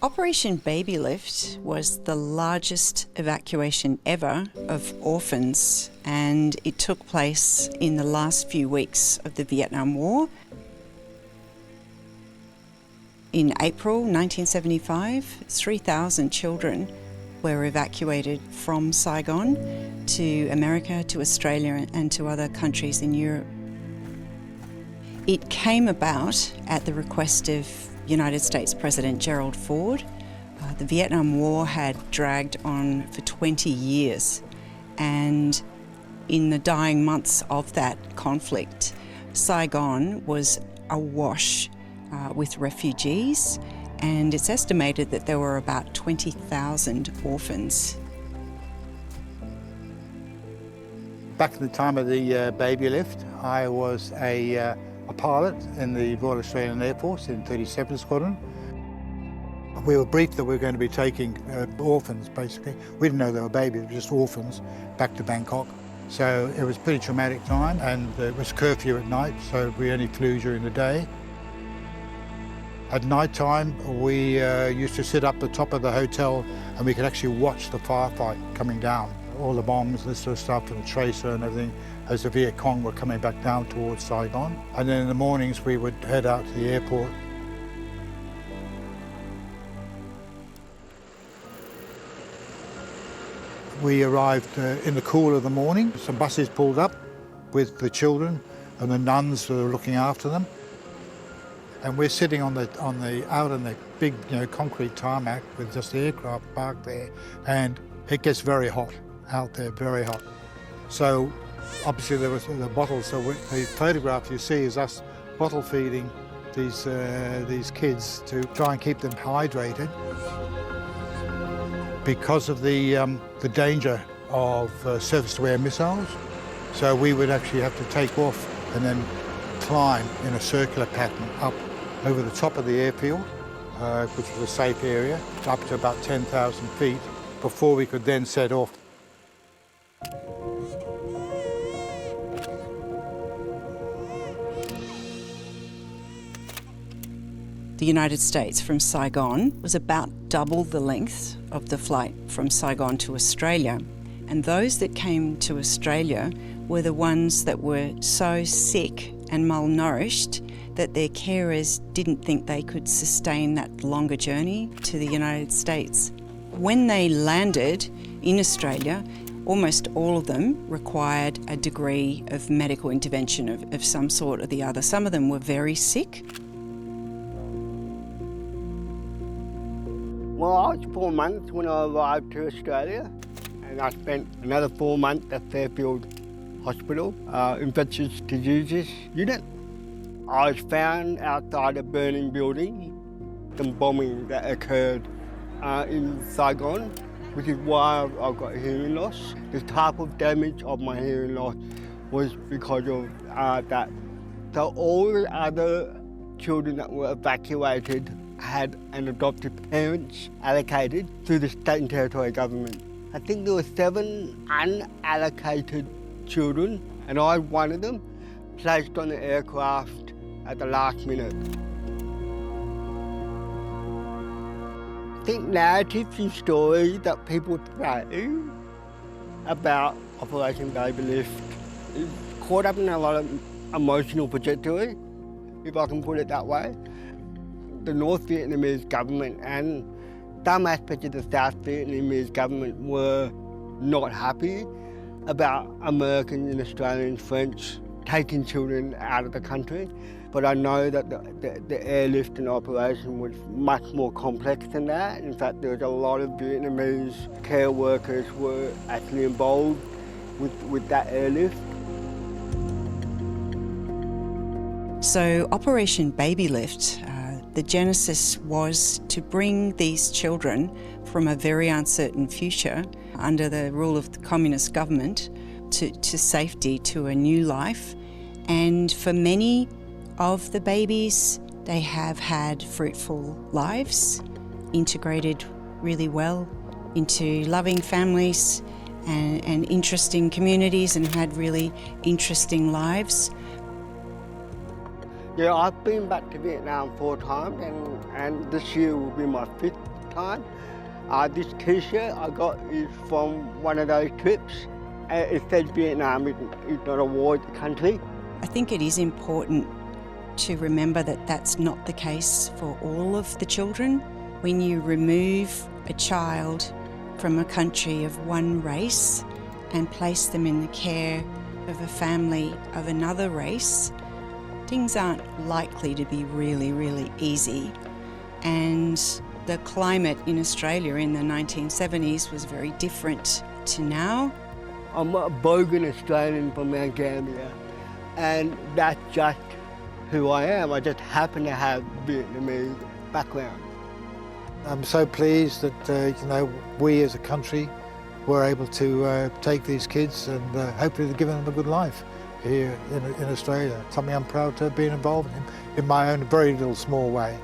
Operation Babylift was the largest evacuation ever of orphans, and it took place in the last few weeks of the Vietnam War. In April 1975, 3,000 children were evacuated from Saigon to America, to Australia and to other countries in Europe. It came about at the request of United States President Gerald Ford. The Vietnam War had dragged on for 20 years, and in the dying months of that conflict, Saigon was awash with refugees, and it's estimated that there were about 20,000 orphans. Back at the time of the Babylift, I was a pilot in the Royal Australian Air Force in 37th Squadron. We were briefed that we were going to be taking orphans, basically. We didn't know they were babies, just orphans, back to Bangkok. So it was a pretty traumatic time, and it was curfew at night, so we only flew during the day. At night time, we used to sit up the top of the hotel and we could actually watch the firefight coming down. All the bombs, this sort of stuff, and the tracer and everything, as the Viet Cong were coming back down towards Saigon. And then in the mornings, we would head out to the airport. We arrived in the cool of the morning. Some buses pulled up with the children and the nuns who were looking after them. And we're sitting out on the big, concrete tarmac with just the aircraft parked there, and it gets very hot out there, very hot. So obviously there was the bottles. So the photograph you see is us bottle feeding these kids to try and keep them hydrated because of the danger of surface-to-air missiles. So we would actually have to take off and then climb in a circular pattern up over the top of the airfield, which was a safe area, up to about 10,000 feet, before we could then set off. The United States from Saigon was about double the length of the flight from Saigon to Australia. And those that came to Australia were the ones that were so sick and malnourished that their carers didn't think they could sustain that longer journey to the United States. When they landed in Australia, almost all of them required a degree of medical intervention of some sort or the other. Some of them were very sick. Well, I was 4 months when I arrived to Australia, and I spent another 4 months at Fairfield Hospital, infectious diseases unit. I was found outside a burning building, some bombing that occurred in Saigon, which is why I got hearing loss. The type of damage of my hearing loss was because of that. So all the other children that were evacuated had an adoptive parents allocated through the state and territory government. I think there were 7 unallocated children, and I was one of them, placed on the aircraft at the last minute. I think narratives and stories that people say about Operation Babylift is caught up in a lot of emotional trajectory, if I can put it that way. The North Vietnamese government and some aspects of the South Vietnamese government were not happy about Americans and Australians, French, taking children out of the country. But I know that the airlift and operation was much more complex than that. In fact, there was a lot of Vietnamese care workers were actually involved with that airlift. So Operation Babylift, the genesis was to bring these children from a very uncertain future under the rule of the communist government to safety, to a new life. And for many of the babies, they have had fruitful lives, integrated really well into loving families and interesting communities, and had really interesting lives. Yeah, I've been back to Vietnam 4 times, and this year will be my 5th time. This t-shirt I got is from one of those trips. It says Vietnam is not a war country. I think it is important to remember that that's not the case for all of the children. When you remove a child from a country of one race and place them in the care of a family of another race, things aren't likely to be really, really easy. And the climate in Australia in the 1970s was very different to now. I'm a bogan Australian from Mount Gambier, and that's just who I am. I just happen to have Vietnamese background. I'm so pleased that we as a country were able to take these kids and hopefully to give them a good life here in Australia. Something I'm proud to have been involved in my own very little small way.